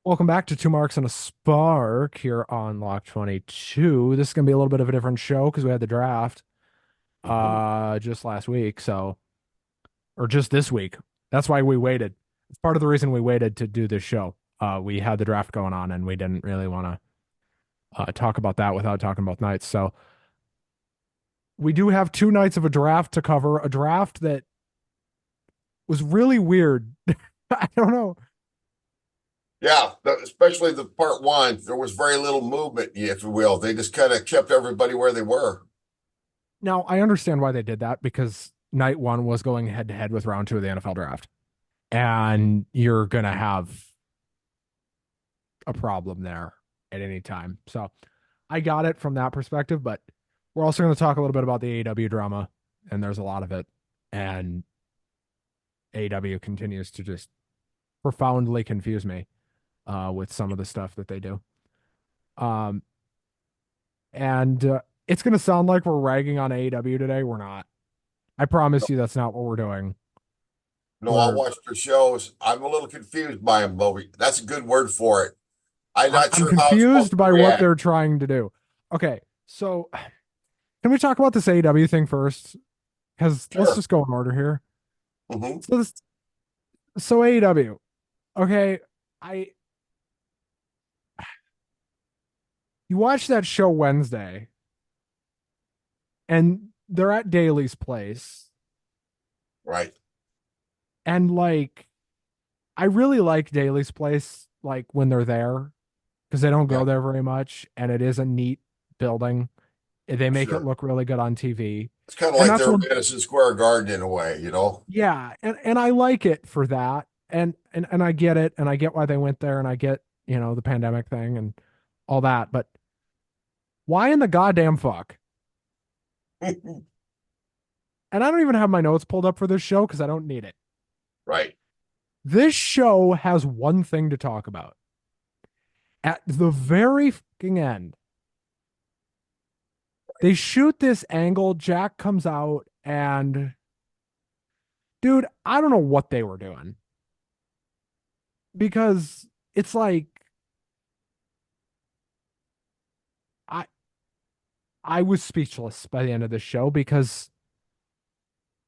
Welcome back to Two Marks and a Spark here on Lock 22. This is going to be a little bit of a different show because we had the draft Mhm. just last week, or just this week. That's why we waited. It's part of the reason we waited to do this show. We had the draft going on and we didn't really want to talk about that without talking about nights. So we do have two nights of a draft to cover, a draft that was really weird. I don't know. Yeah, especially the part one, there was very little movement, if you will. They just kind of kept everybody where they were. Now, I understand why they did that because night one was going head to head with round two of the NFL draft. And you're going to have a problem there at any time. So I got it from that perspective, but we're also going to talk a little bit about the AEW drama, and there's a lot of it. And AEW continues to just profoundly confuse me with some of the stuff that they do. Um, and it's going to sound like we're ragging on AEW today. We're not. I promise you that's not what we're doing. No, I'll We're watch the shows. I'm a little confused by them, Bobby. That's a good word for it. I'm I'm, not I'm sure how I'm supposed confused to by what react. they're trying to do. Okay, so can we talk about this AEW thing first? Because let's Sure. just go in order here. Hmm. So this, so AEW. Okay, I you watch that show Wednesday, and they're at Daly's place, Right. and like I really like Daly's place, like when they're there, because they don't Yeah, go there very much, and it is a neat building. They make it sure. look really good on TV, It's kind of and like that's their one. Madison Square Garden in a way, you know? Yeah, and I like it for that. And I get it, and I get why they went there, and I get, the pandemic thing and all that. But why in the goddamn fuck? And I don't even have my notes pulled up for this show because I don't need it. Right. This show has one thing to talk about. At the very fucking end, they shoot this angle. Jack comes out, and dude, I don't know what they were doing because it's like I I was speechless by the end of the show because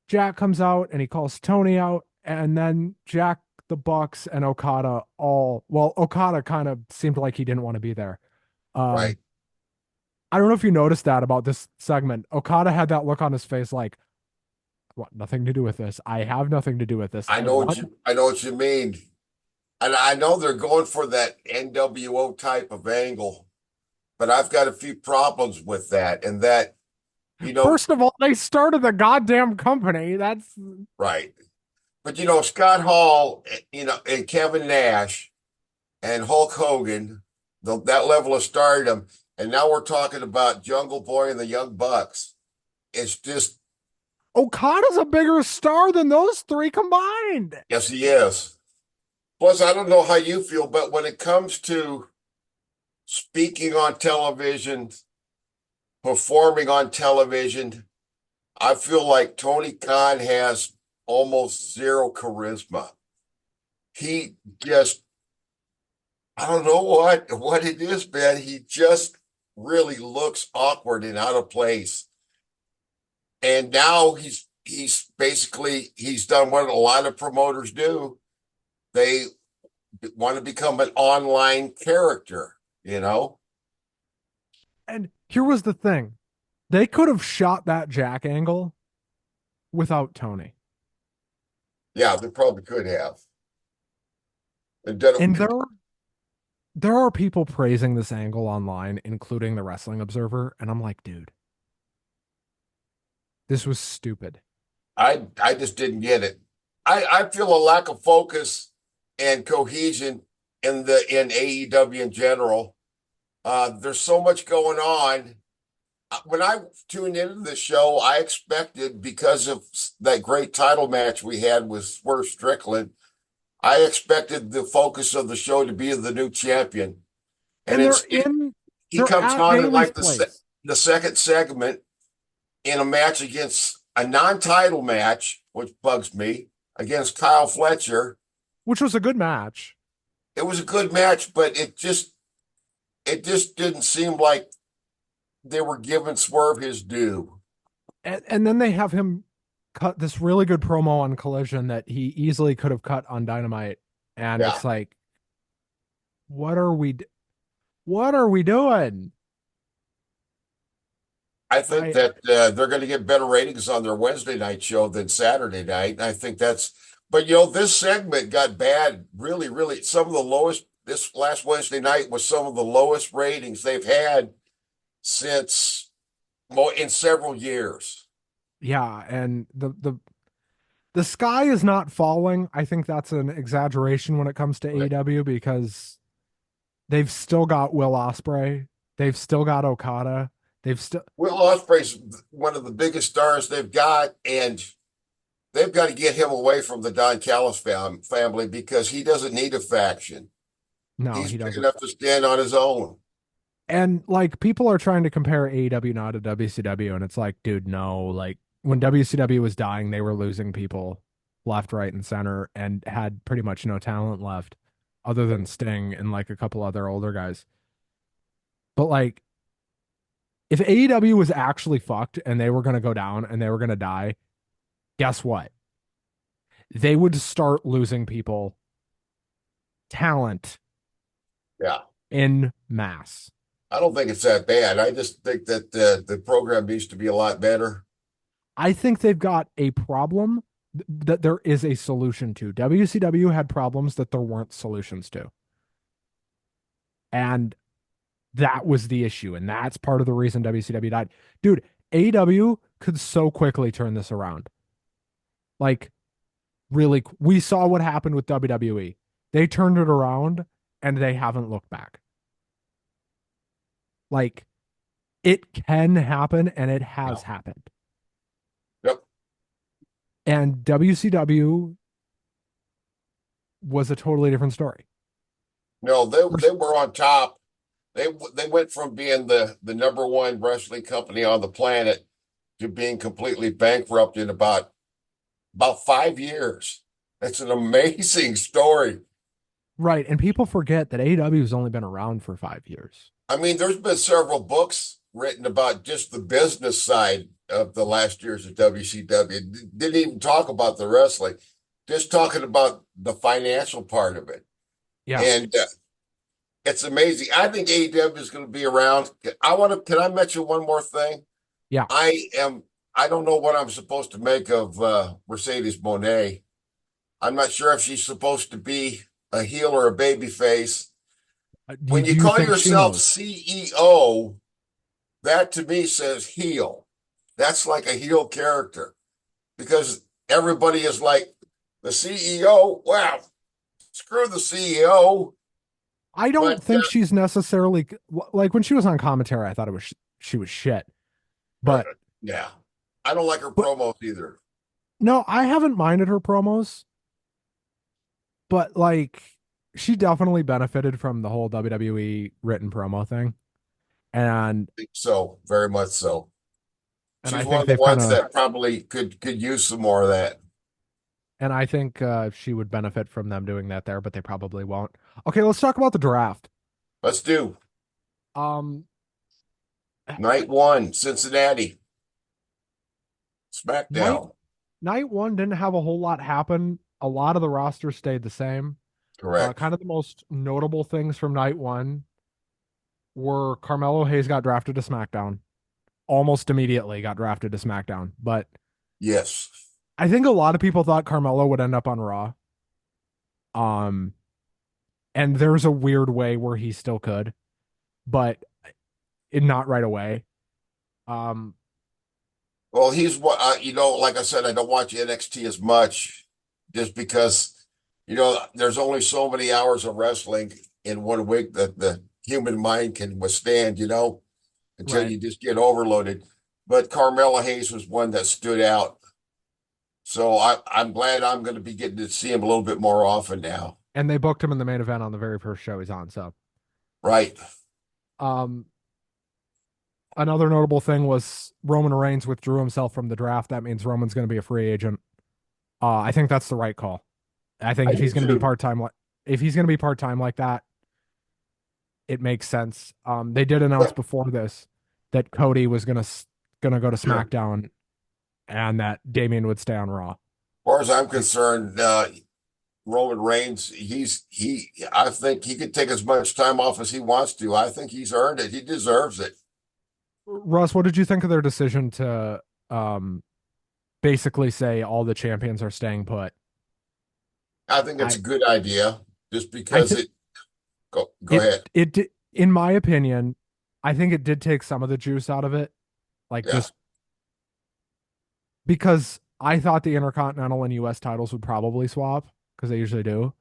Jack comes out and he calls Tony out, and then Jack, the Bucks, and Okada Okada kind of seemed like he didn't want to be there. Um, Right. I don't know if you noticed that about this segment. Okada had that look on his face like, I want nothing to do with this. I have nothing to do with this. I want I know what you mean. And I know they're going for that NWO type of angle, but I've got a few problems with that. And that, you know, First of all, they started the goddamn company. That's right. But Scott Hall, and Kevin Nash and Hulk Hogan, that level of stardom, and now we're talking about Jungle Boy and the Young Bucks. It's just, Okada's a bigger star than those three combined. yes, he is. Plus, I don't know how you feel, but when it comes to speaking on television, performing on television, I feel like Tony Khan has almost zero charisma. He just, I don't know what it is, man. He just really looks awkward and out of place. And now he's basically he's done what a lot of promoters do. They want to become an online character, you know? And here was the thing. They could have shot that Jack angle without Tony. Yeah, they probably could have. And done And it, there are people praising this angle online, including the Wrestling Observer, and I'm like, dude, this was stupid. I just didn't get it. I feel a lack of focus and cohesion in AEW in general. There's so much going on. When I tuned into the show, I expected, because of that great title match we had with Swerve Strickland, I expected the focus of the show to be the new champion. And And instead, he they're comes at on in Daly's like place, the second segment in a match against a non-title match, which bugs me, against Kyle Fletcher. which was a good match. it was a good match, but it just didn't seem like they were giving Swerve his due. And then they have him cut this really good promo on Collision that he easily could have cut on Dynamite, and Yeah. it's like, what are we what are we doing? I think I that they're going to get better ratings on their Wednesday night show than Saturday night. And I think but this segment got bad, really, really. Some of the lowest, this last Wednesday night was some of the lowest ratings they've had since, well, in several years. Yeah, and the sky is not falling. I think that's an exaggeration when it comes to Right. AEW because they've still got Will Ospreay, they've still got Okada, they've still Will Ospreay's one of the biggest stars they've got, and they've got to get him away from the Don Callis family because he doesn't need a faction. no, He's he big doesn't. enough to stand on his own. And like people are trying to compare AEW now to WCW, and it's like, dude, no. Like when WCW was dying, they were losing people left, right, and center, and had pretty much no talent left, other than Sting and like a couple other older guys. But like, if AEW was actually fucked and they were gonna go down and they were gonna die, guess what? They would start losing people, talent Yeah. in mass. I don't think it's that bad. I just think that the program needs to be a lot better. I think they've got a problem that there is a solution to. WCW had problems that there weren't solutions to. And that was the issue. And that's part of the reason WCW died. Dude, AEW could so quickly turn this around. Like, really, we saw what happened with WWE. They turned it around and they haven't looked back. Like, it can happen and it Yeah. has happened. Yep. And WCW was a totally different story. No, they were on top. They went from being the number one wrestling company on the planet to being completely bankrupt in about 5 years. That's an amazing story. Right. And people forget that AEW has only been around for 5 years. I mean, there's been several books written about just the business side of the last years of WCW. Didn't even talk about the wrestling, just talking about the financial part of it. Yeah. And it's amazing. I think AEW is going to be around. Can I mention one more thing? Yeah. I am, I don't know what I'm supposed to make of Mercedes Monet. I'm not sure if she's supposed to be a heel or a baby face. When Do you you call think she yourself knows? CEO, that to me says heel. That's like a heel character because everybody is like the CEO. Wow, screw the CEO. I don't But think she's necessarily like when she was on commentary, I thought it was she was shit. But yeah, I don't like her but promos either. no, I haven't minded her promos, but like she definitely benefited from the whole WWE written promo thing. And I think so, very much so. I She's one think of the they've kind ones of that probably could use some more of that. and I think she would benefit from them doing that there, but they probably won't. Okay, let's talk about the draft. Let's do Um night one, Cincinnati, night SmackDown. night one didn't have a whole lot happen. A lot of the roster stayed the same. Correct. Kind of the most notable things from night one were Carmelo Hayes got drafted to SmackDown. Almost immediately got drafted to SmackDown. But Yes. I think a lot of people thought Carmelo would end up on Raw. Um, and there's a weird way where he still could, but not right away. Um, Well, he's what like I said, I don't watch NXT as much just because there's only so many hours of wrestling in one week that the human mind can withstand, until right. you just get overloaded. But Carmella Hayes was one that stood out. So I'm glad I'm going to be getting to see him a little bit more often now. And they booked him in the main event on the very first show he's on. So, Right. um, another notable thing was Roman Reigns withdrew himself from the draft. That means Roman's going to be a free agent. I think that's the right call. I think I if do he's going to be too. part time, if he's going to be part-time like that, it makes sense. They did announce Yeah, before this that Cody was gonna go to sure. As SmackDown and that Damian would stay on Raw. far as I'm I, concerned, Roman Reigns, I think he could take as much time off as he wants to. I think he's earned it. He deserves it. Russ, what did you think of their decision to um, basically say all the champions are staying put? I think it's I a good idea just I because think go it ahead. in my opinion, I think it did take some of the juice out of it, like Yeah. just because I thought the Intercontinental and US titles would probably swap because they usually do.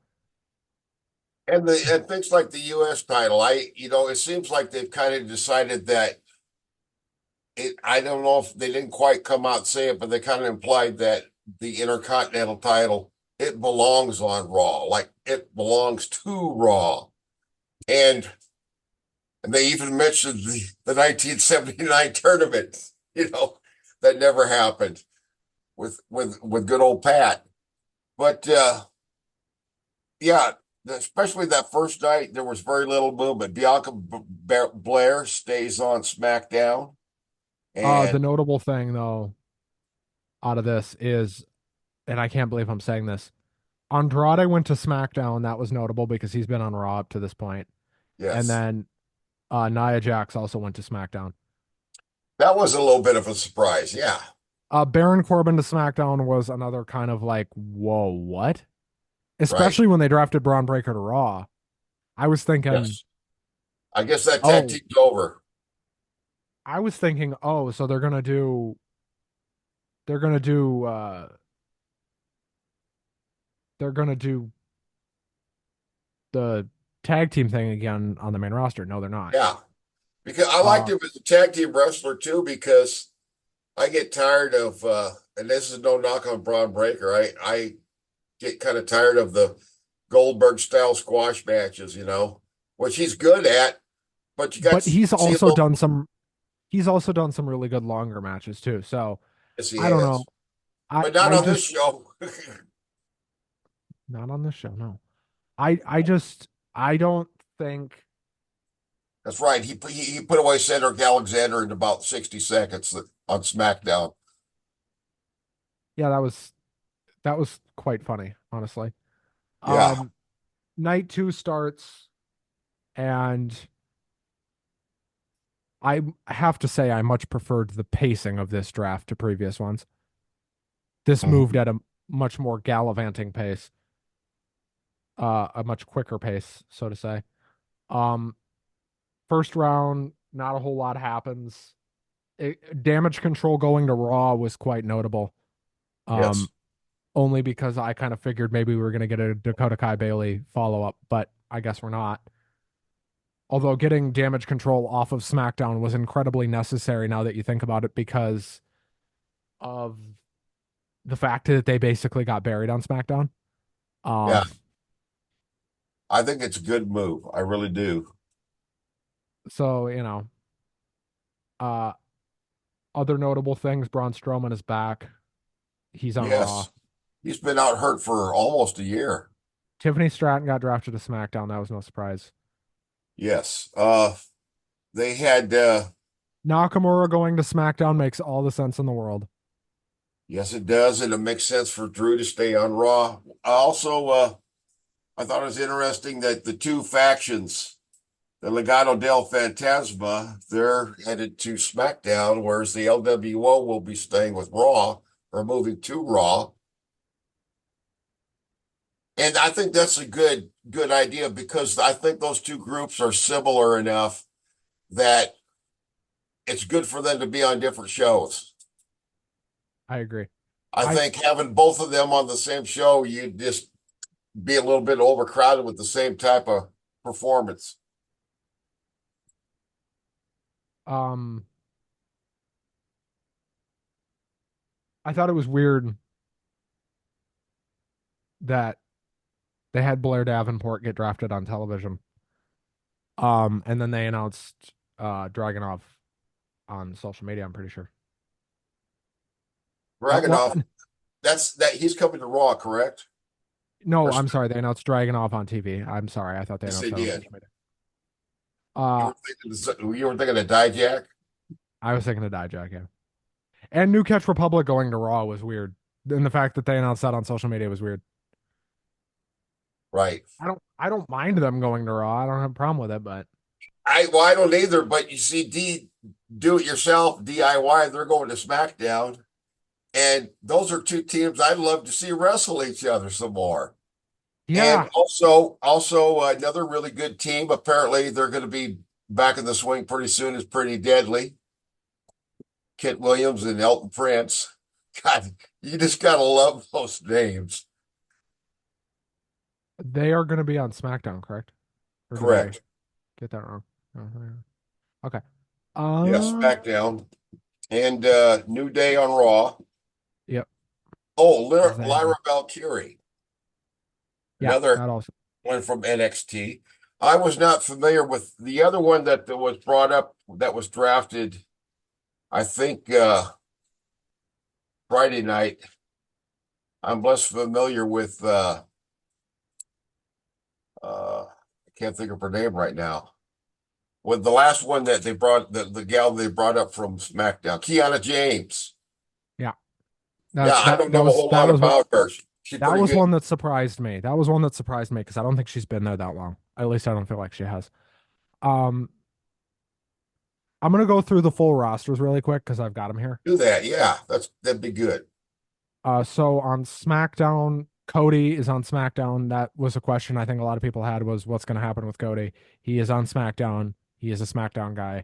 And things like the US title, it seems like they've kind of decided that I don't know if they didn't quite come out and say it, but they kind of implied that the Intercontinental title, it belongs on Raw, like it belongs to Raw. And and they even mentioned the 1979 tournament, that never happened with good old Pat. But yeah, especially that first night, there was very little movement. Bianca Blair stays on SmackDown, The and notable thing though out of this is, and I can't believe I'm saying this, Andrade went to SmackDown. That was notable because he's been on Raw up to this point. And yes, then Nia Jax also went to SmackDown. that was a little bit of a surprise. Yeah, Baron Corbin to SmackDown was another kind of like, whoa, what? right. Especially when they drafted Braun Breaker to Raw. I was thinking, Yes, I guess that tag oh, team's over. oh, so they're gonna do, they're gonna do the tag team thing again on the main roster. No, they're not. Yeah, because I liked Uh, him as a tag team wrestler too, because I get tired of, and this is no knock on Braun Breaker. I get kind of tired of the Goldberg style squash matches, which he's good at, but you got but to see a little. he's also done some really good longer matches too. So Yes, he I don't know. has, but not I on this just show. not on this show. No, I just I don't think. That's right. He put away Cedric Alexander in about 60 seconds on SmackDown. Yeah, that was quite funny, honestly. Yeah, Um, night two starts, and I have to say I much preferred the pacing of this draft to previous ones. This moved Mhm. at a much more gallivanting pace, a much quicker pace, so to say. Um, First round, not a whole lot happens. Damage control going to Raw was quite notable. Yes, Um, Only because I kind of figured maybe we were going to get a Dakota Kai Bailey follow up, but I guess we're not. Although getting damage control off of SmackDown was incredibly necessary now that you think about it because of the fact that they basically got buried on SmackDown. yeah. Um, I think it's a good move. I really do. so uh, other notable things: Braun Strowman is back. He's on Raw. Yes, he's been out hurt for almost a year. Tiffany Stratton got drafted to SmackDown. That was no surprise. Yes. They had Nakamura going to SmackDown makes all the sense in the world. yes, it does, and it makes sense for Drew to stay on Raw. Also, I thought it was interesting that the two factions, the Legado del Fantasma, they're headed to SmackDown, whereas the LWO will be staying with Raw or moving to Raw. And I think that's a good idea because I think those two groups are similar enough that it's good for them to be on different shows. I agree. I I think having both of them on the same show, you'd just be a little bit overcrowded with the same type of performance. um I thought it was weird that they had Blair Davenport get drafted on television. And then they announced Dragunov on social media, I'm pretty sure. Well, Dragunov, that's that he's coming to Raw, correct? No, Or I'm sorry. They announced Dragunov on TV. I'm sorry. I thought they yes, announced they that on did. social media. You Uh, were you were thinking of Dijak, I was thinking of Dijak, yeah. And New Catch Republic going to Raw was weird. And the fact that they announced that on social media was weird. right? I don't mind them going to Raw. I don't have a problem with it, but I don't either. But you see, do it yourself DIY. They're going to SmackDown, and those are two teams I'd love to see wrestle each other some more. And yeah, also another really good team. Apparently, they're going to be back in the swing pretty soon. Is Pretty Deadly. Kent Williams and Elton Prince. God, you just gotta love those names. they are going to be on SmackDown, correct? Or did I Correct. get that wrong? Oh, yeah. Okay. Yes, Uh, SmackDown and New Day on Raw. yep. Oh, Lyra Exactly. Valkyrie, Yeah, another that also. one from NXT. I was not familiar with the other one that was brought up that was drafted, I think Friday night. I'm less familiar with I can't think of her name right now. With the last one that they brought the gal they brought up from SmackDown, Kiana James. Yeah. Yeah, That I that don't that know a was whole that lot was what about her. She's that pretty was good. one that surprised me. That was one that surprised me because I don't think she's been there that long. At least I don't feel like she has. Um, I'm gonna go through the full rosters really quick because I've got them here. Do that. Yeah, that'd be good. So on SmackDown, Cody is on SmackDown. That was a question I think a lot of people had was what's going to happen with Cody. He is on SmackDown. He is a SmackDown guy.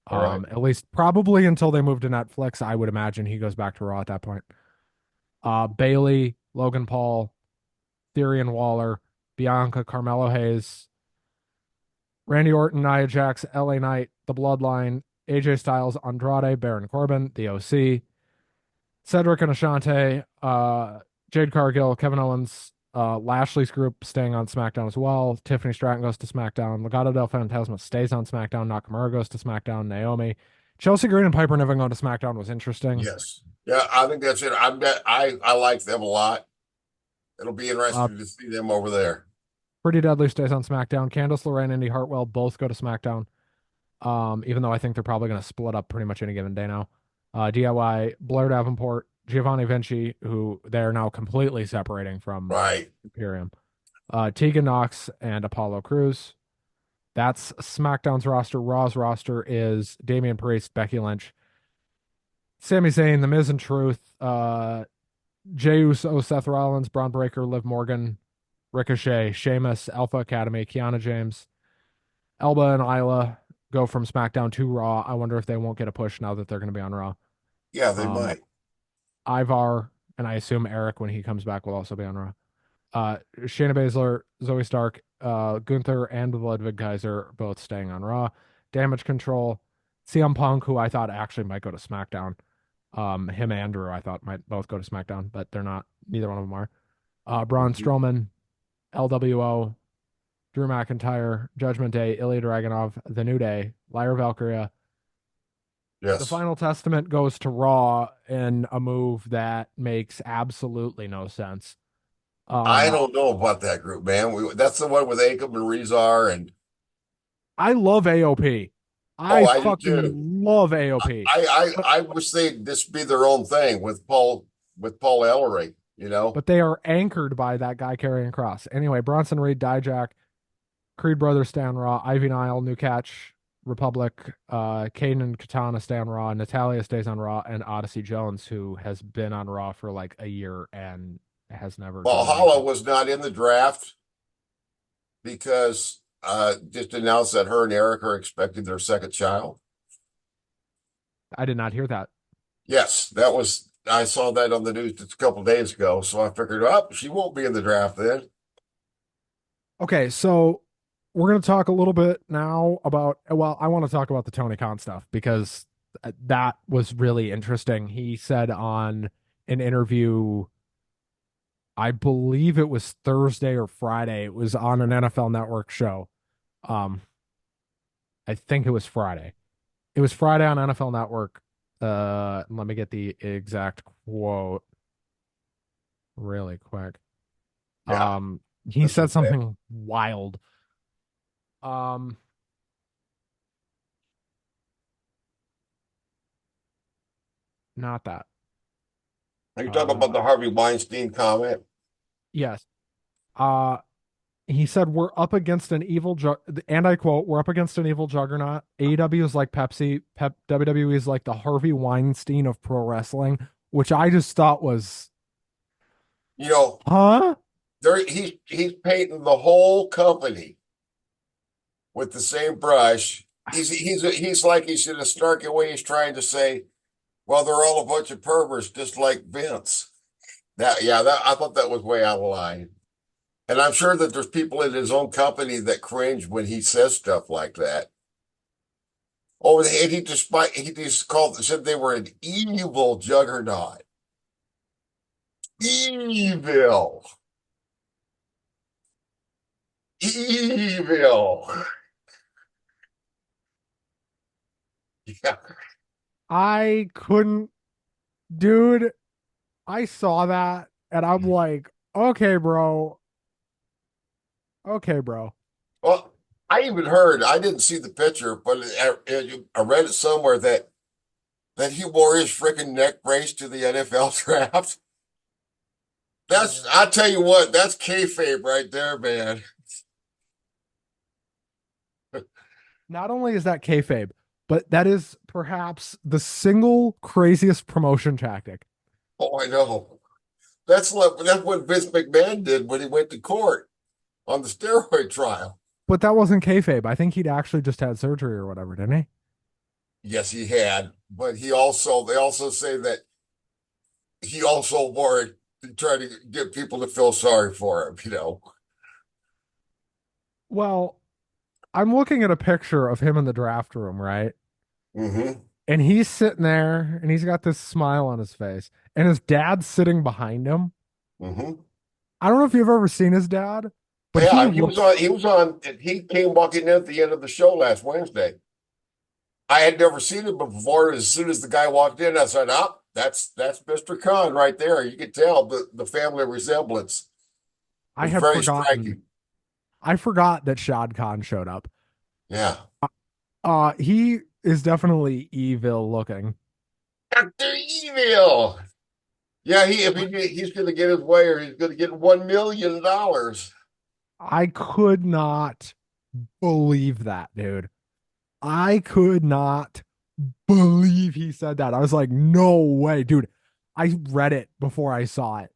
All right. At least probably until they move to Netflix. I would imagine he goes back to Raw at that point. Bailey, Logan Paul, Theory and Waller, Bianca, Carmelo Hayes, Randy Orton, Nia Jax, LA Knight, The Bloodline, AJ Styles, Andrade, Baron Corbin, The OC, Cedric and Ashante, Jade Cargill, Kevin Owens, Lashley's group staying on SmackDown as well. Tiffany Stratton goes to SmackDown. Legado del Fantasma stays on SmackDown. Nakamura goes to SmackDown. Naomi. Chelsea Green and Piper Niven going to SmackDown was interesting. Yes. Yeah, I think that's it. I like them a lot. It'll be Uh, interesting to see them over there. Pretty Deadly stays on SmackDown. Candice LeRae and Indy Hartwell both go to SmackDown. Even though I think they're probably going to split up pretty much any given day now. DIY, Blair Davenport, Giovanni Vinci, who they're now completely separating from Right. Imperium. Tegan Knox and Apollo Crews. That's SmackDown's roster. Raw's roster is Damian Priest, Becky Lynch, Sami Zayn, The Miz and Truth, Jey Uso, Seth Rollins, Braun Breaker, Liv Morgan, Ricochet, Sheamus, Alpha Academy, Kiana James, Elba and Isla go from SmackDown to Raw. I wonder if they won't get a push now that they're going to be on Raw. Yeah, they Um, might. Ivar and I assume Eric when he comes back will also be on Raw. Shayna Baszler, Zoe Stark, Gunther, and Ludwig Kaiser both staying on Raw. Damage Control, CM Punk, who I thought actually might go to SmackDown. Him and Andrew, I thought might both go to SmackDown, but they're not. Neither one of them are. Braun Mhm. Strowman, LWO, Drew McIntyre, Judgment Day, Ilya Dragunov, The New Day, Lyra Valkyria. The Yes. Final Testament goes to Raw in a move that makes absolutely no sense. I Uh, don't know about that group, man. That's the one with Akam and Rezar and I love AOP. oh, I I do fucking too. love AOP. But I wish they'd just be their own thing with Paul Ellering, you know? but they are anchored by that guy carrying cross. Anyway, Bronson Reed, Dijak, Creed Brothers stay on Raw, Ivy Nile, New Catch, Republic, Caden and Katana stay on Raw, Natalia stays on Raw, and Odyssey Jones, who has been on Raw for like a year and has never done Valhalla anything. was not in the draft because just announced that her and Eric are expecting their second child. I did not hear that. Yes, that was I saw that on the news just a couple days ago, so I figured, oh, she won't be in the draft then. Okay, so we're going to talk a little bit now about, well, I want to talk about the Tony Khan stuff because that was really interesting. He said on an interview, I believe it was Thursday or Friday, it was on an NFL Network show. Um, I think it was Friday. It was Friday on NFL Network. Let me get the exact quote really quick. Yeah, He that's a said fact. something wild. Um, Not that. Are you talking Uh, about the Harvey Weinstein comment? yes. Uh, he said we're up against an evil and I quote, we're up against an evil juggernaut. AEW is like Pepsi, WWE is like the Harvey Weinstein of pro wrestling, which I just thought was, You know, huh? he's painting the whole company with the same brush. He's like he's in a snarky way. He's trying to say, well, they're all a bunch of perverts, just like Vince. That I thought that was way out of line. And I'm sure that there's people in his own company that cringe when he says stuff like that. Oh, and he just said they were an evil juggernaut. Evil. Evil. Yeah. I couldn't, dude. I saw that and I'm like, okay, bro. Okay, bro. Well, I even heard, I didn't see the picture, but I read it somewhere that he wore his freaking neck brace to the NFL draft. Yeah. I tell you what, that's kayfabe right there, man. Not only is that kayfabe, but that is perhaps the single craziest promotion tactic. Oh, I know. That's what Vince McMahon did when he went to court on the steroid trial. But that wasn't kayfabe. I think he'd actually just had surgery or whatever, didn't he? Yes, he had, but they also say that he also wore it to try to get people to feel sorry for him, you know. Well, I'm looking at a picture of him in the draft room, right? Hmm. And he's sitting there and he's got this smile on his face, and his dad's sitting behind him. Hmm. I don't know if you've ever seen his dad, but he Yeah, looks, he came walking in at the end of the show last Wednesday. I had never seen him before. As soon as the guy walked in, I said, "Oh, that's Mr. Khan right there." You could tell the family resemblance I was had very forgotten. striking. I forgot that Shad Khan showed up. Yeah. He is definitely evil looking. Dr. Evil. Yeah, he's going to get his way, or he's going to get $1 million. I could not believe that, dude. I could not believe he said that. I was like, no way, dude. I read it before I saw it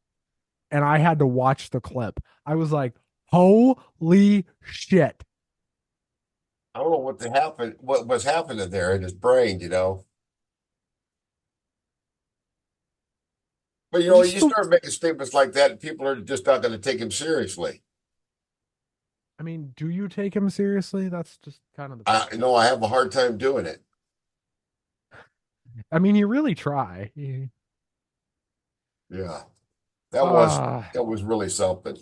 and I had to watch the clip. I was like, holy shit. I don't know what was happening there in his brain, you know. But Just you the, start making statements like that, and people are just not going to take him seriously. I mean, do you take him seriously? That's just kind of the I question. know I have a hard time doing it. I mean, you really try. Yeah, Uh, that was really something.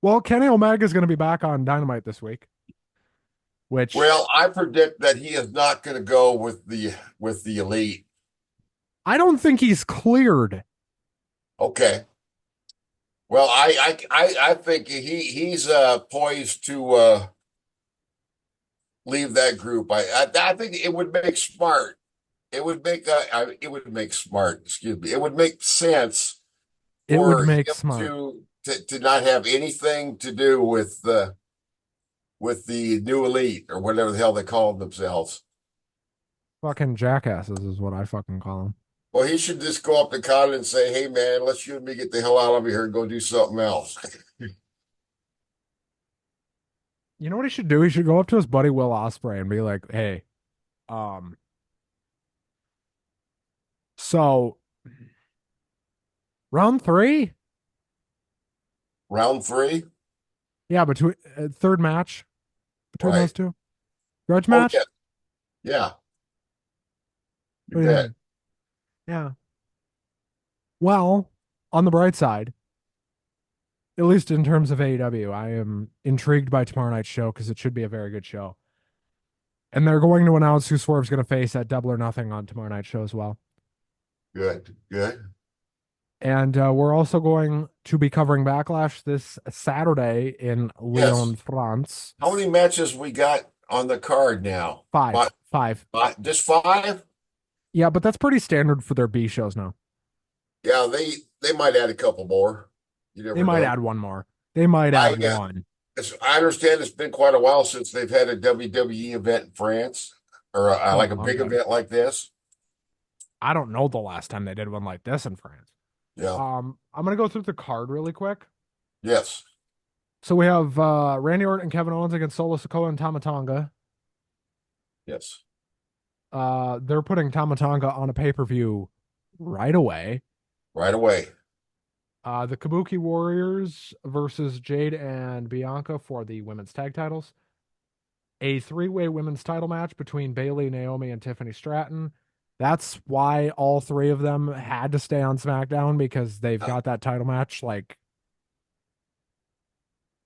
well, Kenny Omega is going to be back on Dynamite this week, which Well, I predict that he is not going to go with the elite. I don't think he's cleared. Okay. Well, I think he's poised to leave that group. I think it would make smart. It would make smart. Excuse me. It would make sense It would for make him smart. to not have anything to do with the new elite or whatever the hell they call themselves. Fucking jackasses is what I fucking call them. Well, he should just go up to Cotton and say, "Hey, man, let's you and me get the hell out of here and go do something else." You know what he should do? He should go up to his buddy Will Ospreay and be like, "Hey, um, so round three, Round three, yeah, between third match between those right? two, grudge Oh yeah, match. yeah, you What do you bet. think? Yeah. Well, on the bright side, at least in terms of AEW, I am intrigued by tomorrow night's show because it should be a very good show. And they're going to announce who Swerve's going to face at Double or Nothing on tomorrow night's show as well. Good, good. And we're also going to be covering Backlash this Saturday in Yes. Lyon, France. How many matches we got on the card now? Five, five. Just five? Yeah, but that's pretty standard for their B shows now. Yeah, they might add a couple more. You They never might know. add one more. They might I add one. I understand it's been quite a while since they've had a WWE event in France or Been a like a long big time. event like this. I don't know the last time they did one like this in France. Yeah. I'm gonna go through the card really quick. Yes. So we have Randy Orton and Kevin Owens against Solo Sikoa and Tama Tonga. Yes. They're putting Tama Tonga on a pay-per-view right away. Right away. The Kabuki Warriors versus Jade and Bianca for the women's tag titles. A three-way women's title match between Bayley, Naomi, and Tiffany Stratton. That's why all three of them had to stay on SmackDown because they've Uh, got that title match. Like,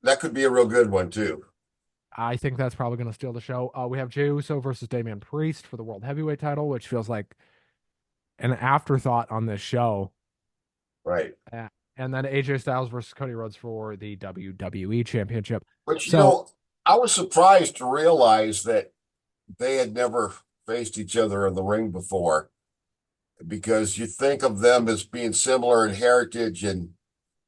that could be a real good one too. I think that's probably going to steal the show. We have Jey Uso versus Damian Priest for the World Heavyweight title, which feels like an afterthought on this show. Right. And then AJ Styles versus Cody Rhodes for the WWE Championship. But So, I was surprised to realize that they had never faced each other in the ring before because you think of them as being similar in heritage and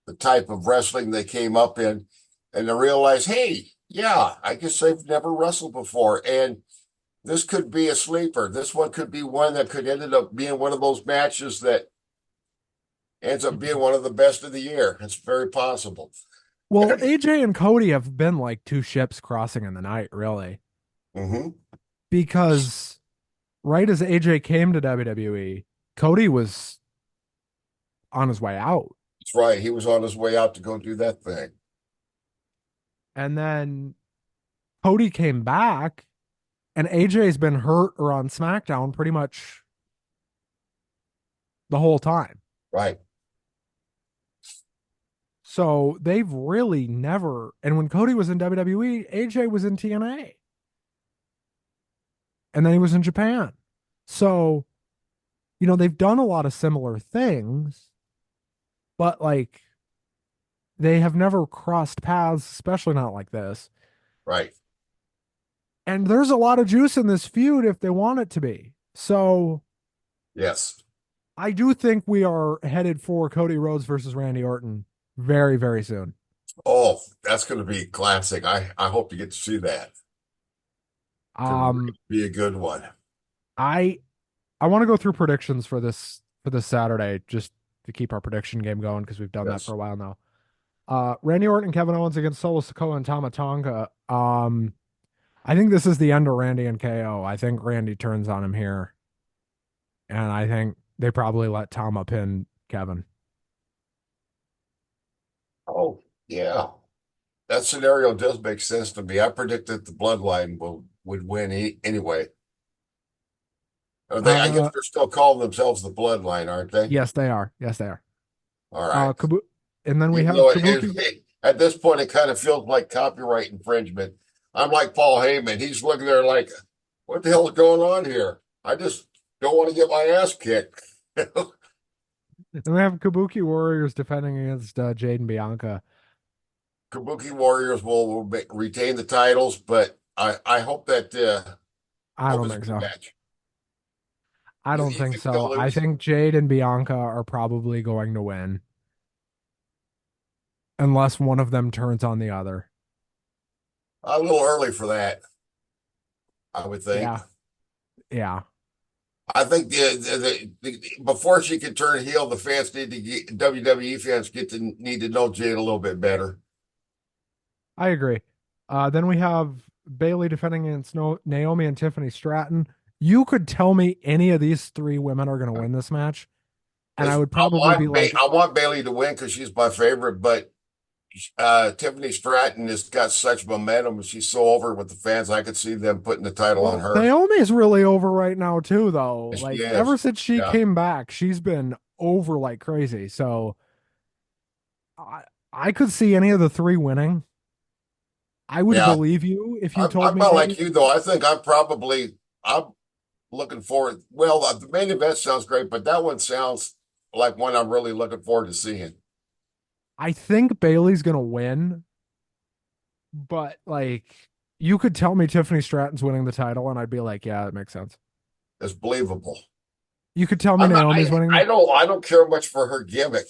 the type of wrestling they came up in, and to realize, hey, yeah, I guess they've never wrestled before. And this could be a sleeper. This one could be one that could end up being one of those matches that ends up being one of the best of the year. It's very possible. well, AJ and Cody have been like two ships crossing in the night, really, Hmm. because right as AJ came to WWE, Cody was on his way out. That's right. He was on his way out to go do that thing. And then Cody came back, and AJ's been hurt or on SmackDown pretty much the whole time. Right. So they've really never. And when Cody was in WWE, AJ was in TNA, and then he was in Japan. So, they've done a lot of similar things, but like they have never crossed paths, especially not like this. Right. And there's a lot of juice in this feud if they want it to be. So Yes. I do think we are headed for Cody Rhodes versus Randy Orton very, very soon. Oh, that's going to be classic. I hope to get to see that. Could really Um, be a good one. I I want to go through predictions for this Saturday just to keep our prediction game going because we've done that for Yes. a while now. Randy Orton and Kevin Owens against Solo Sikoa and Tama Tonga. I think this is the end of Randy and KO. I think Randy turns on him here, and I think they probably let Tama pin Kevin. Oh, yeah. That scenario does make sense to me. I predicted the Bloodline would win anyway. I guess Uh, they're still calling themselves the Bloodline, aren't they? yes, they are. Yes, they are. All right. Kabu and then we Even have though Kabuki. at this point it kind of feels like copyright infringement. I'm like Paul Heyman. He's looking there like, what the hell is going on here? I just don't want to get my ass kicked. And we have Kabuki Warriors defending against Jade and Bianca. Kabuki Warriors will retain the titles, but I hope that I hope don't it's a think good so. match. I don't You think think they'll so. I lose? think Jade and Bianca are probably going to win unless one of them turns on the other. A little early for that, I would think. Yeah. Yeah. I think before she can turn heel, the fans WWE fans need to know Jade a little bit better. I agree. Then we have Bayley defending against Naomi and Tiffany Stratton. You could tell me any of these three women are going to win this match, and I would probably be like, I want Bailey to win because she's my favorite, but Tiffany Stratton has got such momentum. She's so over with the fans. I could see them putting the title on well, her. Naomi's really over right now too, though. And she Like ever is. since she Yeah. came back, she's been over like crazy. So I, I could see any of the three winning. I would Yeah. believe you if you I'm told me not Bayley. like you though. I think I'm looking forward. Well, the main event sounds great, but that one sounds like one I'm really looking forward to seeing. I think Bailey's gonna win, but like you could tell me Tiffany Stratton's winning the title, and I'd be like, yeah, that makes sense. It's believable. You could tell me I'm not, Naomi's winning the I don't care much for her gimmick,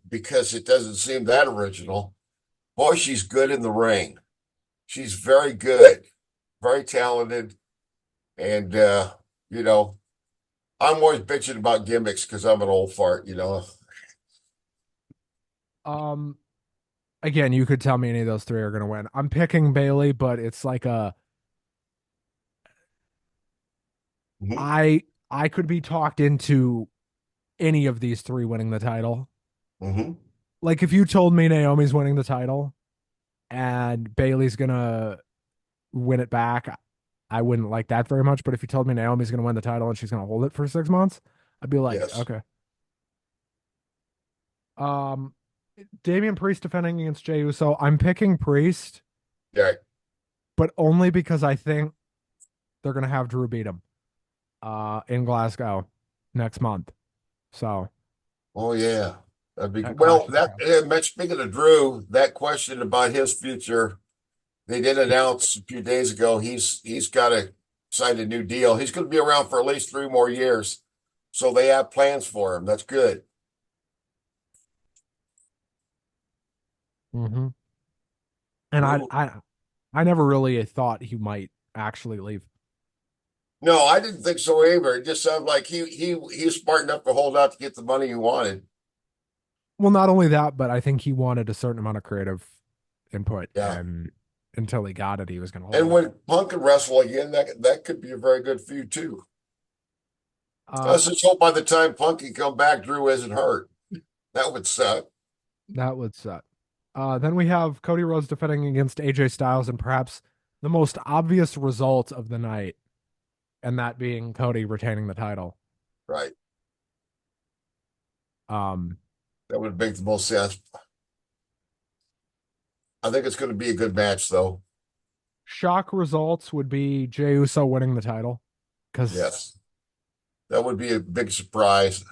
because it doesn't seem that original. Boy, she's good in the ring. She's very good, very talented, and you know, I'm always bitching about gimmicks because I'm an old fart. um again, you could tell me any of those three are gonna win. I'm picking Bailey, but it's like a Hmm. I could be talked into any of these three winning the title. Hmm. Like if you told me Naomi's winning the title and Bailey's gonna win it back, I wouldn't like that very much. But if you told me Naomi's gonna win the title and she's gonna hold it for 6 months, I'd be like, Yes. okay. Um, Damian Priest defending against Jey Uso. I'm picking Priest, Yeah. but only because I think they're gonna have Drew beat him in Glasgow next month. So Oh yeah. That'd be at well. Clash of the That Castle. speaking of Drew, that question about his future, they did announce a few days ago. He's got to sign a new deal. He's going to be around for at least 3 more years, so they have plans for him. That's good. Mm-hmm. And I Drew. I I never really thought he might actually leave. No, I didn't think so either. It just sounded like he's smart enough to hold out to get the money he wanted. Well, not only that, but I think he wanted a certain amount of creative input, Yeah. and until he got it, he was going to hold And it. when Punk can wrestle again, that could be a very good feud too. Uh, Let's just hope by the time Punk can come back, Drew isn't hurt. That would suck. that would suck. Then we have Cody Rhodes defending against AJ Styles, and perhaps the most obvious result of the night, and that being Cody retaining the title. Right. Um, That would make the most sense. I think it's going to be a good match, though. Shock results would be Jey Uso winning the title, because Yes. That would be a big surprise.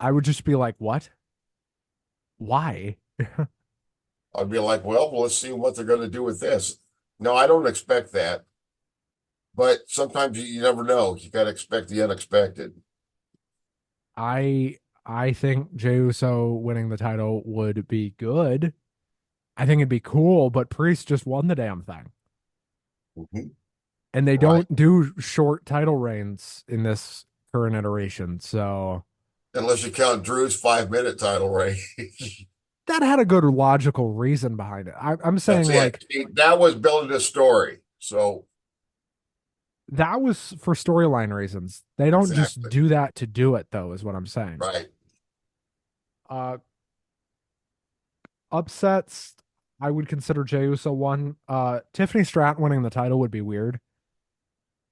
I would just be like, what? Why? I'd be like, well, let's see what they're going to do with this. No, I don't expect that. But sometimes you never know. You got to expect the unexpected. I I think Jey Uso winning the title would be good. I think it'd be cool, but Priest just won the damn thing. Mhm. And they Right. don't do short title reigns in this current iteration. So Unless you count Drew's 5 minute title reign. that had a good logical reason behind it. I'm That's saying it. like See, that was building a story. So, that was for storyline reasons. They don't just exactly. do that to do it though, is what I'm saying. Right. Uh Upsets, I would consider Jey Uso one. Tiffany Stratton winning the title would be weird.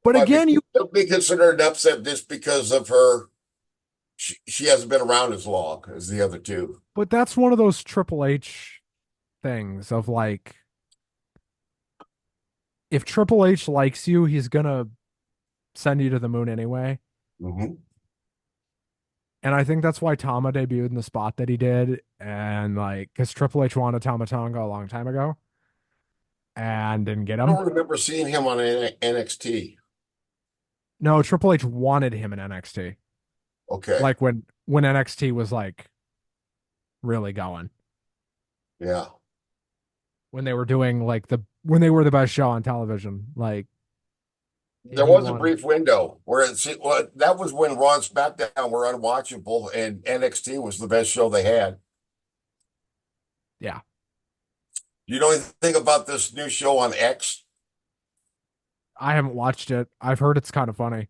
But Might be, again, you it'll be considered an upset just because of her. She hasn't been around as long as the other two. but that's one of those Triple H things of like if Triple H likes you, he's gonna send you to the moon anyway. Hmm. And I think that's why Tama debuted in the spot that he did. And like, because Triple H wanted Tama Tonga a long time ago and didn't get I him. don't remember seeing him on NXT. No, Triple H wanted him in NXT. Okay. Like when NXT was like really going. Yeah. When they were doing like when they were the best show on television. Like There he was a wanted brief window where that was when Raw and SmackDown were unwatchable and NXT was the best show they had. yeah. You know anything about this new show on X? I haven't watched it. I've heard it's kind of funny.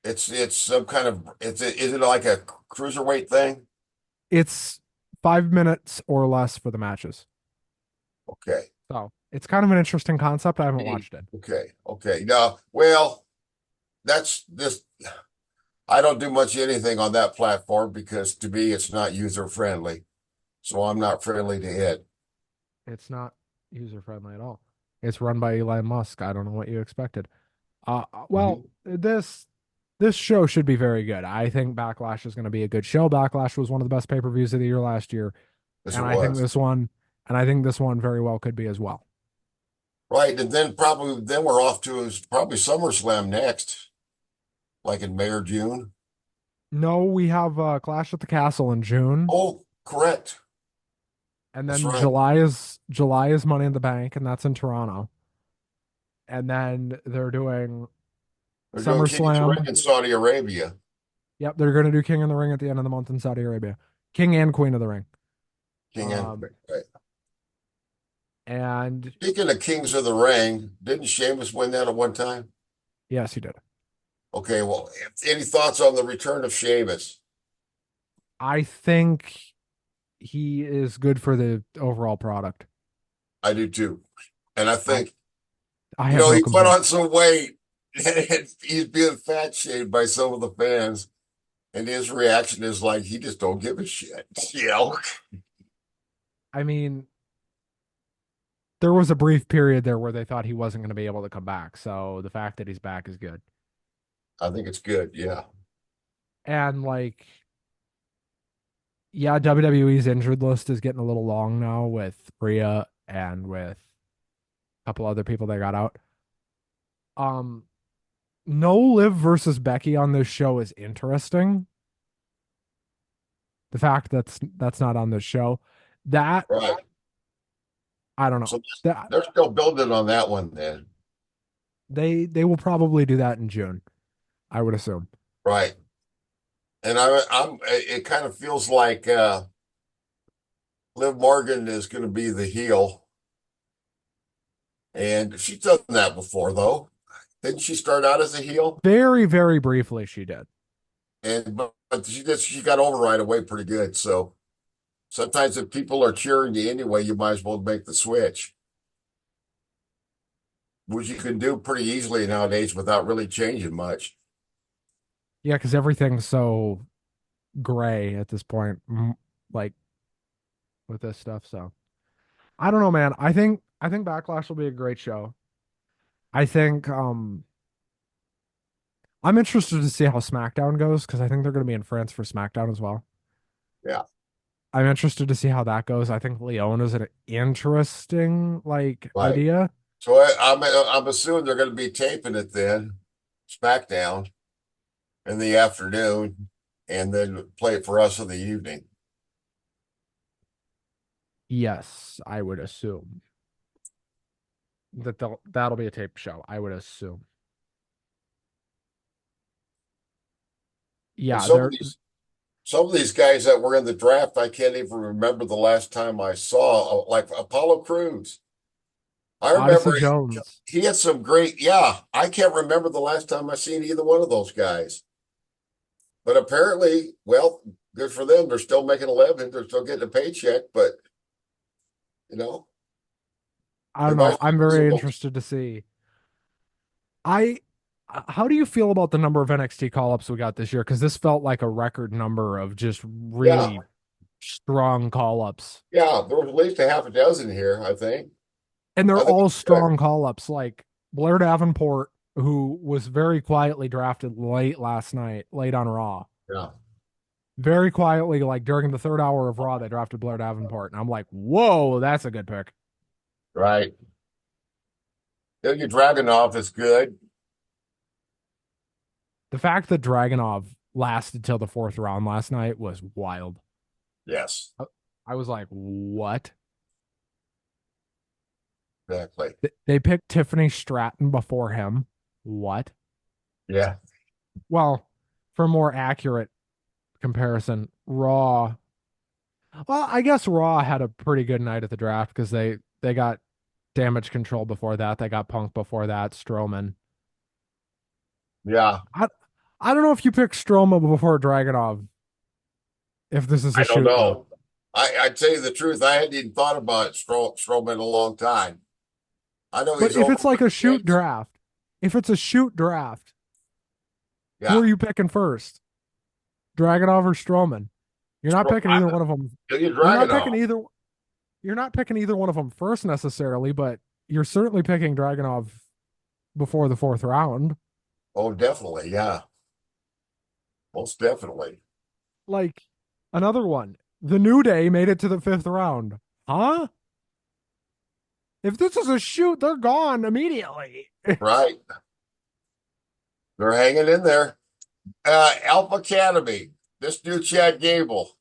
It's some kind of is it like a cruiserweight thing? It's 5 minutes or less for the matches. Okay. So it's kind of an interesting concept. I haven't watched it. Okay. Okay. No, well, that's this. I don't do much anything on that platform because to me it's not user friendly. So I'm not friendly to it. It's not user friendly at all. It's run by Elon Musk. I don't know what you expected. Well, Mhm. this show should be very good. I think Backlash is going to be a good show. Backlash was one of the best pay-per-views of the year last year, As and it I think was. this one, and I think this one very well could be as well. Right. And then probably then we're off to is probably SummerSlam next, like in May or June. No, we have Clash at the Castle in June, Oh, correct. and That's then right. July is Money in the Bank, and that's in Toronto. And then they're doing They're doing King of the Ring SummerSlam. in Saudi Arabia. Yep, they're going to do King in the Ring at the end of the month in Saudi Arabia. King and Queen of the Ring. King and Um, right. and Speaking of Kings of the Ring, didn't Sheamus win that at one time? yes, he did. Okay, well, any thoughts on the return of Sheamus? I think he is good for the overall product. I do too. And I I think, I have no he put complaint. on some weight and he's being fat shamed by some of the fans. And his reaction is like, he just don't give a shit. I mean, there was a brief period there where they thought he wasn't going to be able to come back. So the fact that he's back is good. I think it's good. Yeah. And like, yeah, WWE's injured list is getting a little long now with Rhea and with a couple other people that got out. Um, No Liv versus Becky on this show is interesting. The fact that's not on this show, that Right. I don't know. So That they're still building on that one then. they will probably do that in June, I would assume. Right. And it kind of feels like Liv Morgan is going to be the heel. And she's done that before, though. Didn't she start out as a heel? Very, very briefly she did. And but she got over right away pretty good. So sometimes if people are cheering you anyway, you might as well make the switch, which you can do pretty easily nowadays without really changing much. Yeah, because everything's so gray at this point, like with this stuff. So I don't know, man. I think Backlash will be a great show. I think I'm interested to see how SmackDown goes because I think they're going to be in France for SmackDown as well. Yeah. I'm interested to see how that goes. I think Leon is an interesting like Right. idea. So I'm assuming they're going to be taping it then, SmackDown in the afternoon, and then play it for us in the evening. Yes, I would assume that that'll be a tape show. I would assume. And Yeah, they're some of these guys that were in the draft, I can't even remember the last time I saw, like Apollo Crews. I Odyssey remember Jones. he had some great, yeah, I can't remember the last time I seen either one of those guys. But apparently, well, good for them. They're still making a living. They're still getting a paycheck, but you know, I they don't might know. as I'm well be very able to. interested to see. I how do you feel about the number of NXT call-ups we got this year? Because this felt like a record number of just Yeah, really strong call-ups. yeah. There was at least a half a dozen here, I think. And they're I think all it's good. strong call-ups. Like Blair Davenport, who was very quietly drafted late last night, late on Raw. Yeah, Very quietly, like during the third hour of Raw, they drafted Blair Davenport. And I'm like, whoa, that's a good pick. right. Ilya Dragunov is good. The fact that Dragonov lasted till the fourth round last night was wild. Yes, I was like, what? exactly. They picked Tiffany Stratton before him. What? Yeah, Well, for a more accurate comparison, Raw. Well, I guess Raw had a pretty good night at the draft because they got Damage Control before that. They got Punk before that. Strowman. yeah. I I don't know if you picked Strowman before Dragonov. If this is a I don't shoot though, know. I tell you the truth, I hadn't even thought about Strowman in a long time. I know but he's if it's like a shoot overrated. draft, if it's a shoot draft, who Yeah, are you picking first? Dragonov or Strowman? You're not picking either one of them. Ilya You're not picking Dragunov. either. You're not picking either one of them first necessarily, but you're certainly picking Dragonov before the fourth round. Oh, definitely. Yeah. Most definitely. Like another one. The New Day made it to the fifth round. Huh? If this is a shoot, they're gone immediately. Right. They're hanging in there. Alpha Academy. This new Chad Gable.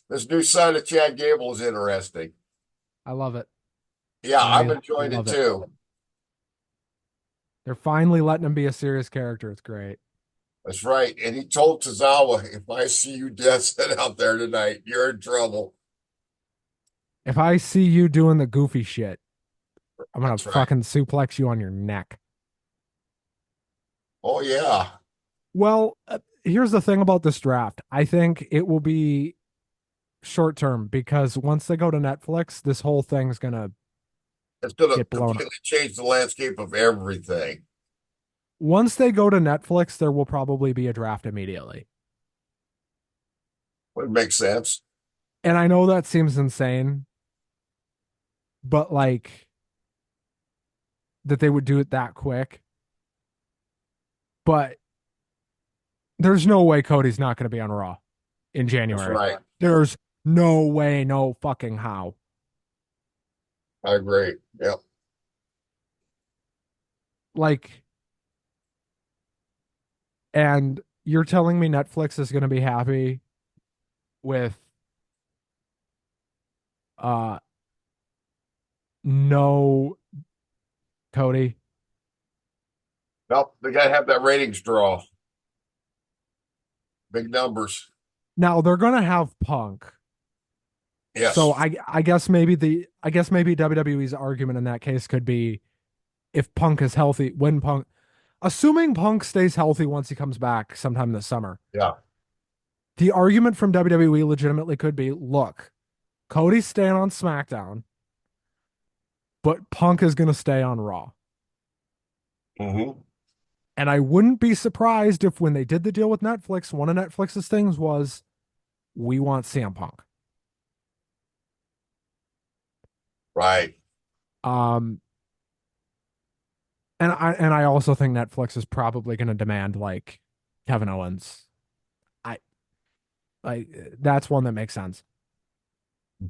This new son of Chad Gable is interesting. I love it. Yeah, I'm I enjoying it love it. too. They're finally letting him be a serious character. It's great. That's right. And he told Tozawa, if I see you dancing out there tonight, you're in trouble. If I see you doing the goofy shit, I'm gonna That's right. fucking suplex you on your neck. Oh, yeah. Well, here's the thing about this draft. I think it will be short term because once they go to Netflix, this whole thing's gonna It's going to get blown up. completely change the landscape of everything. Once they go to Netflix, there will probably be a draft immediately. Would make sense. And I know that seems insane, but like that they would do it that quick. But there's no way Cody's not going to be on Raw in That's January. right. There's no way, no fucking how. I agree. Yep. Like, and you're telling me Netflix is going to be happy with uh no Cody. Nope. They got to have that ratings draw. Big numbers. Now they're going to have Punk. So Yes. I guess maybe WWE's argument in that case could be if Punk is healthy, when Punk, assuming Punk stays healthy once he comes back sometime this summer, Yeah. the argument from WWE legitimately could be, look, Cody's staying on SmackDown, but Punk is going to stay on Raw. Hmm. And I wouldn't be surprised if when they did the deal with Netflix, one of Netflix's things was, we want CM Punk. Right. Um, and I also think Netflix is probably going to demand like Kevin Owens. I like that's one that makes sense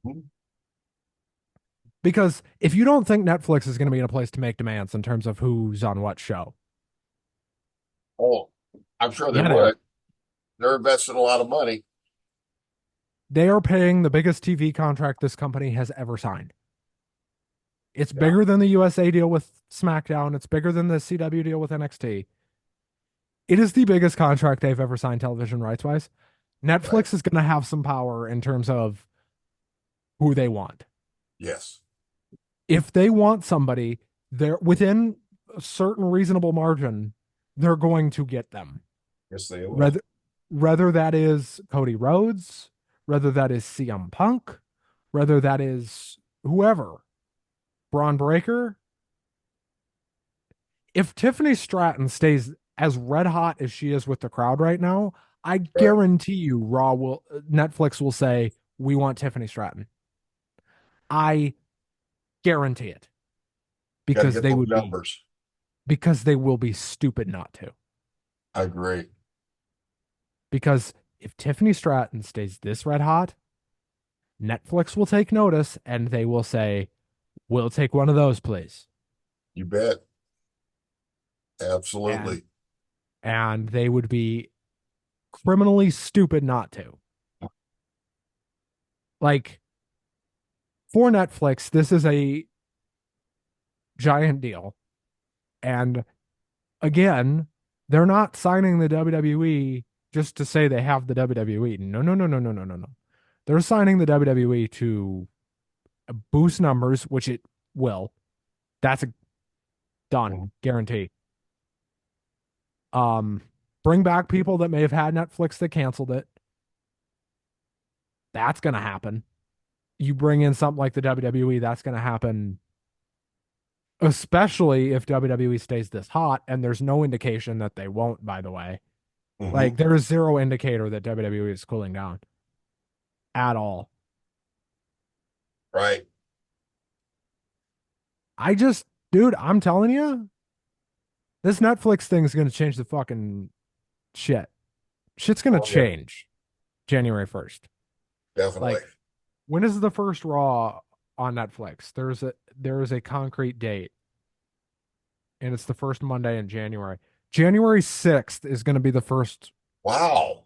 Hmm. because if you don't think Netflix is going to be in a place to make demands in terms of who's on what show, Oh, I'm sure they yeah, they are. would. They're investing a lot of money. They are paying the biggest TV contract this company has ever signed. It's Yeah. bigger than the USA deal with SmackDown. It's bigger than the CW deal with NXT. It is the biggest contract they've ever signed television rights wise. Right. Netflix is going to have some power in terms of who they want. Yes. If they want somebody, they're within a certain reasonable margin, they're going to get them. Yes, they will. Whether that is Cody Rhodes, whether that is CM Punk, whether that is whoever, Braun Breaker. If Tiffany Stratton stays as red hot as she is with the crowd right now, I Right. guarantee you Netflix will say, we want Tiffany Stratton. I guarantee it Got to because get they those would be numbers. because they will be stupid not to. I agree. Because if Tiffany Stratton stays this red hot, Netflix will take notice and they will say, we'll take one of those, please. You bet. And Absolutely. they would be criminally stupid not to. Like for Netflix, this is a giant deal. And again, they're not signing the WWE just to say they have the WWE. No, no, no, no, no, no, no, no. They're signing the WWE to boost numbers, which it will. That's a done, Mhm. guarantee. Um, bring back people that may have had Netflix that canceled it. That's gonna happen. You bring in something like the WWE, that's gonna happen, especially if WWE stays this hot, and there's no indication that they won't, by the way. Like Hmm. there is zero indicator that WWE is cooling down at all. Right. I just, dude, I'm telling you, this Netflix thing is gonna change the fucking shit. Shit's gonna Oh yeah, change January 1st. definitely. Like, when is the first Raw on Netflix? There is a concrete date, and it's the first Monday in January. January 6th is gonna be the first. Wow,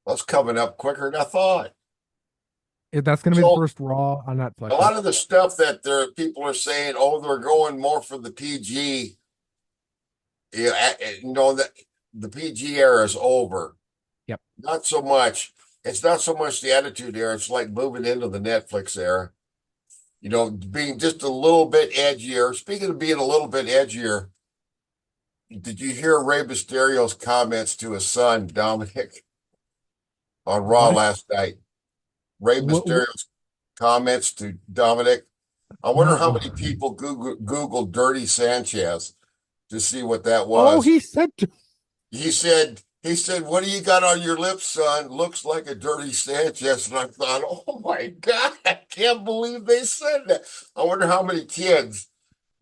that's coming up quicker than I thought. That's gonna be the So first Raw on a Netflix. Yep. lot of the stuff that there people are saying, oh, they're going more for the PG. That the PG era is over. Yep. Not so much. It's not so much the Attitude Era. It's like moving into the Netflix era. Being just a little bit edgier. Speaking of being a little bit edgier, did you hear Rey Mysterio's comments to his son Dominic on Raw What? last night? Rey What? Mysterio's comments to Dominic. I wonder how No. many people Googled Dirty Sanchez to see what that Oh, was. he said. He said, what do you got on your lips, son? Looks like a dirty Sanchez. And I thought, oh my God, I can't believe they said that. I wonder how many kids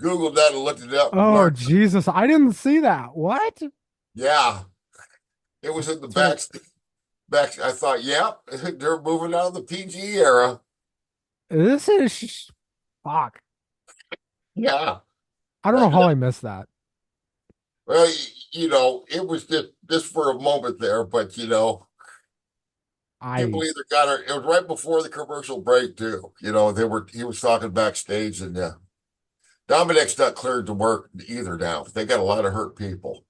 Googled that and looked it up. Oh, Mark, Jesus. I didn't see that. What? yeah, it was in the So back. I thought, yep, they're moving out of the PG era. this is fuck. Yeah. I don't know how I missed that. Well, it was just for a moment there, but can't I believe they got her. It was right before the commercial break too. He was talking backstage and Dominic's not cleared to work either now. They got a lot of hurt people.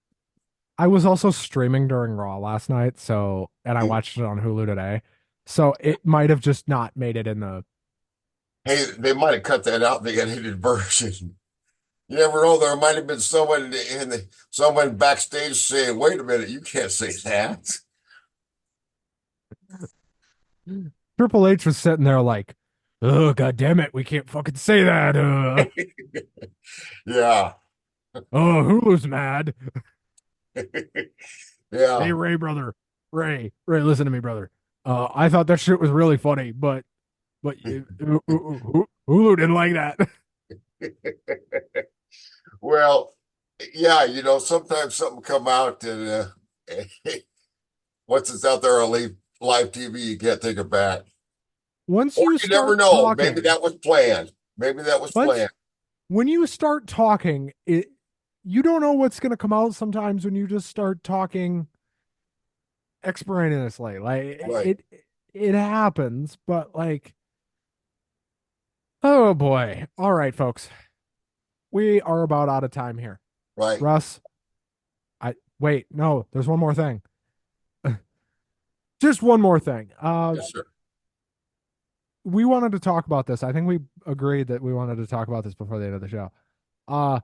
I was also streaming during Raw last night, and I watched it on Hulu today. So it might have just not made it in the. Hey, they might have cut that out, the edited version. You never know. There might have been someone backstage saying, "Wait a minute, you can't say that." Triple H was sitting there like, oh, god damn it, we can't fucking say that. Yeah, Oh, Hulu's mad. Hey, yeah. Ray, brother. Ray, listen to me, brother. I thought that shit was really funny, but Hulu didn't like that. Well, yeah. Sometimes something come out and once it's out there on live TV, you can't take it back. Once Or you you never start know. Maybe talking, that was planned. Maybe that was once planned. when you start talking, you don't know what's going to come out sometimes when you just start talking extemporaneously. Like Right, it happens, but like, oh boy. All right, folks. We are about out of time here. right. Russ, I wait, no, there's one more thing. Just one more thing. Yes, sir. We wanted to talk about this. I think we agreed that we wanted to talk about this before the end of the show. Uh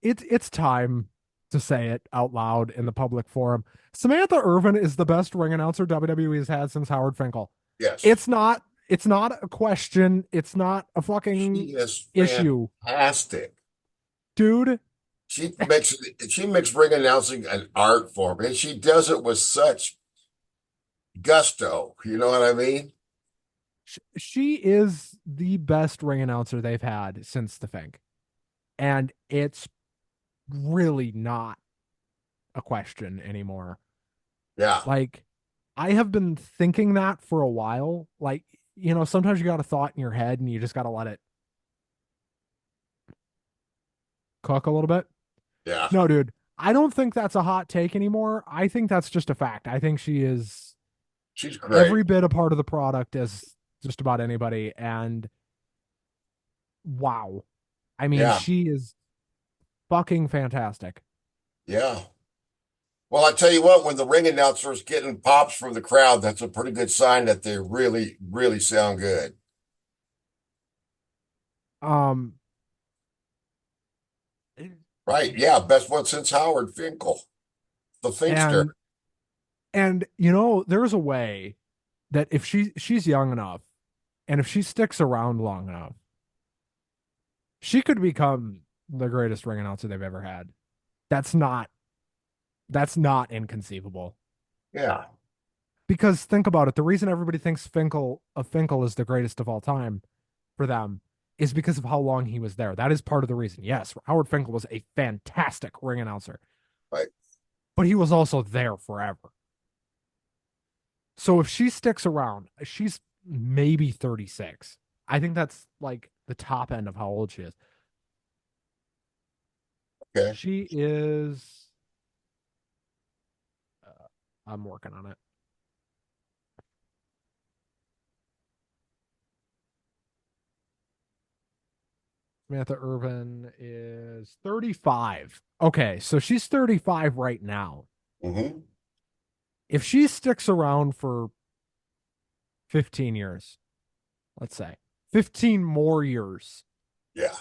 it's time to say it out loud in the public forum. Samantha Irvin is the best ring announcer WWE has had since Howard Finkel. Yes. It's not a question. It's not a fucking She is issue. fantastic. Dude, She makes she makes ring announcing an art form, and she does it with such gusto. You know what I mean? she is the best ring announcer they've had since the Fink. And it's really not a question anymore. Yeah, Like, I have been thinking that for a while. Like, sometimes you got a thought in your head and you just got to let it cook a little bit. yeah. No, dude, I don't think that's a hot take anymore. I think that's just a fact. I think she is She's great. every bit a part of the product as just about anybody. And wow. I mean, Yeah, she is fucking fantastic. yeah. Well, I tell you what, when the ring announcer is getting pops from the crowd, that's a pretty good sign that they really, really sound good. Um, Right. Yeah. Best one since Howard Finkel, the Finkster. and there's a way that if she's young enough and if she sticks around long enough, she could become the greatest ring announcer they've ever had. That's not that's not inconceivable. Yeah. Because think about it, the reason everybody thinks Finkel is the greatest of all time for them is because of how long he was there. That is part of the reason. Yes, Howard Finkel was a fantastic ring announcer, Right. but he was also there forever. So if she sticks around, she's maybe 36. I think that's like the top end of how old she is. Okay. She is, I'm working on it. Samantha Irvin is 35. Okay, so she's 35 right now. Mm-hmm. If she sticks around for 15 years, let's say 15 more years, Yeah.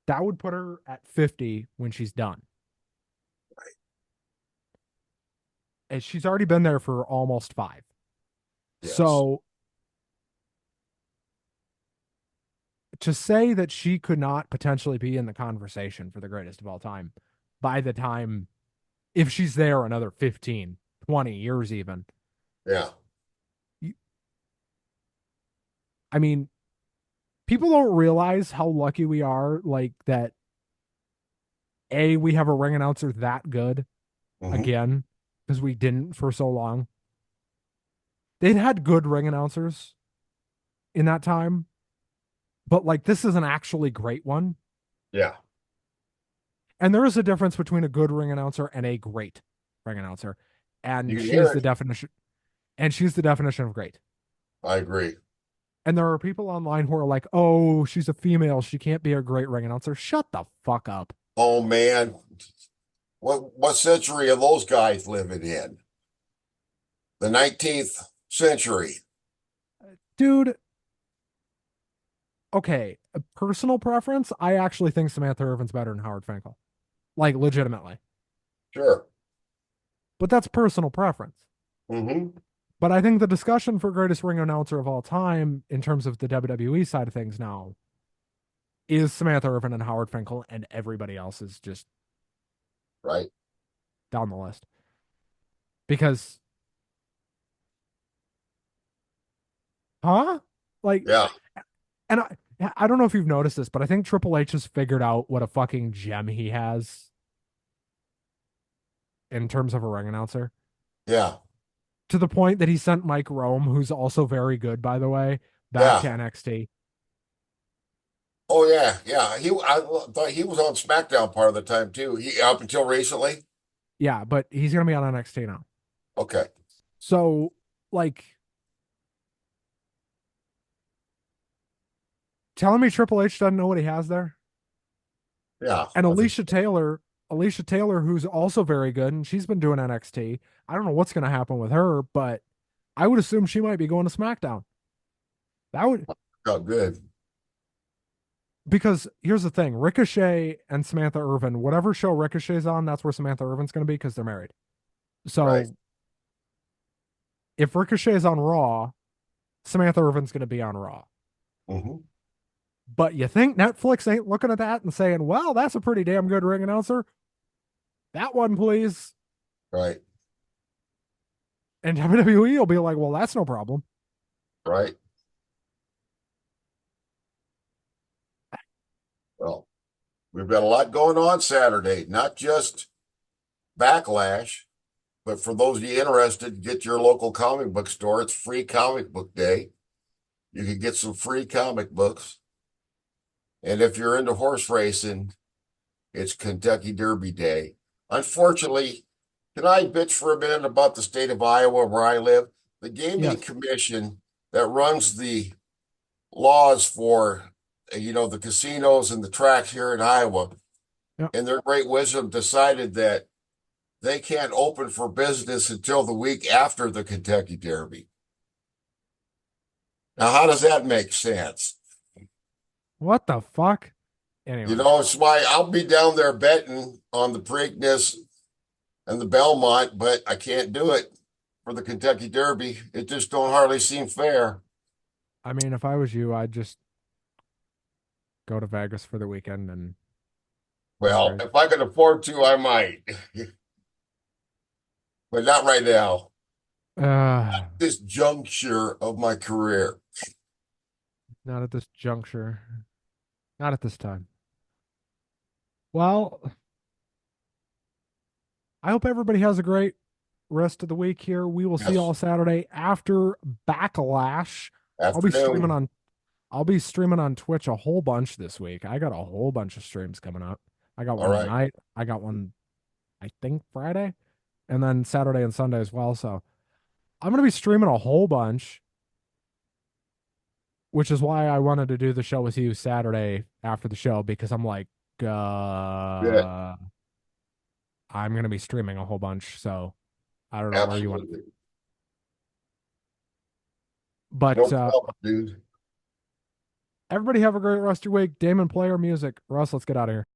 that would put her at 50 when she's done. And she's already been there for almost five. Yes. So to say that she could not potentially be in the conversation for the greatest of all time by the time, if she's there another 15, 20 years even, Yeah. I mean, people don't realize how lucky we are, like that. A, we have a ring announcer that good Mm-hmm. again, because we didn't for so long. They'd had good ring announcers in that time, but like this is an actually great one. Yeah. And there is a difference between a good ring announcer and a great ring announcer. You And can hear she's the it. definition, and she's the definition of great. I agree. And there are people online who are like, "Oh, she's a female, she can't be a great ring announcer." Shut the fuck up. Oh man. What century are those guys living in? The 19th century. Dude, okay, a personal preference, I actually think Samantha Irvin's better than Howard Finkel. Like legitimately. Sure. But that's personal preference. Mm-hmm. But I think the discussion for greatest ring announcer of all time in terms of the WWE side of things now is Samantha Irvin and Howard Finkel, and everybody else is just Right. down the list. Because, huh? Like, Yeah. and I don't know if you've noticed this, but I think Triple H has figured out what a fucking gem he has in terms of a ring announcer, Yeah. to the point that he sent Mike Rome, who's also very good, by the way, back to Yeah. NXT. Oh yeah. Yeah. I thought he was on SmackDown part of the time too. He up until recently. Yeah, but he's going to be on NXT now. Okay. So, like, telling me Triple H doesn't know what he has there? Yeah. And I think Alicia Taylor, who's also very good, and she's been doing NXT. I don't know what's going to happen with her, but I would assume she might be going to SmackDown. That would, oh good. because here's the thing: Ricochet and Samantha Irvin, whatever show Ricochet's on, that's where Samantha Irvin's going to be because they're married. Right. So if Ricochet's on Raw, Samantha Irvin's going to be on Raw. Mm-hmm. But you think Netflix ain't looking at that and saying, "Well, that's a pretty damn good ring announcer. That one, please." Right. And WWE will be like, "Well, that's no problem." Right. Well, we've got a lot going on Saturday, not just Backlash, but for those of you interested, get your local comic book store. It's free comic book day. You can get some free comic books. And if you're into horse racing, it's Kentucky Derby Day. Unfortunately, can I bitch for a minute about the state of Iowa where I live? The gaming Yes. commission that runs the laws for, the casinos and the tracks here in Iowa, Yeah. in their great wisdom, decided that they can't open for business until the week after the Kentucky Derby. Now, how does that make sense? What the fuck? Anyway, It's why I'll be down there betting on the Preakness and the Belmont, but I can't do it for the Kentucky Derby. It just don't hardly seem fair. I mean, if I was you, I'd just go to Vegas for the weekend and go Well, crazy. if I could afford to, I might, but not right now. Uh, This juncture of my career. not at this juncture. Not at this time. Well, I hope everybody has a great rest of the week here. We will see you all Yes. Saturday after Backlash. I'll be streaming Afternoon. on I'll be streaming on Twitch a whole bunch this week. I got a whole bunch of streams coming up. I got All one right. tonight. I got one I think Friday, and then Saturday and Sunday as well. So I'm gonna be streaming a whole bunch, which is why I wanted to do the show with you Saturday after the show because I'm like, Yeah, uh, I'm gonna be streaming a whole bunch. So I don't know where you want, absolutely. No but problem, dude. everybody have a great rest of your week. Damon, play our music. Russ, let's get out of here.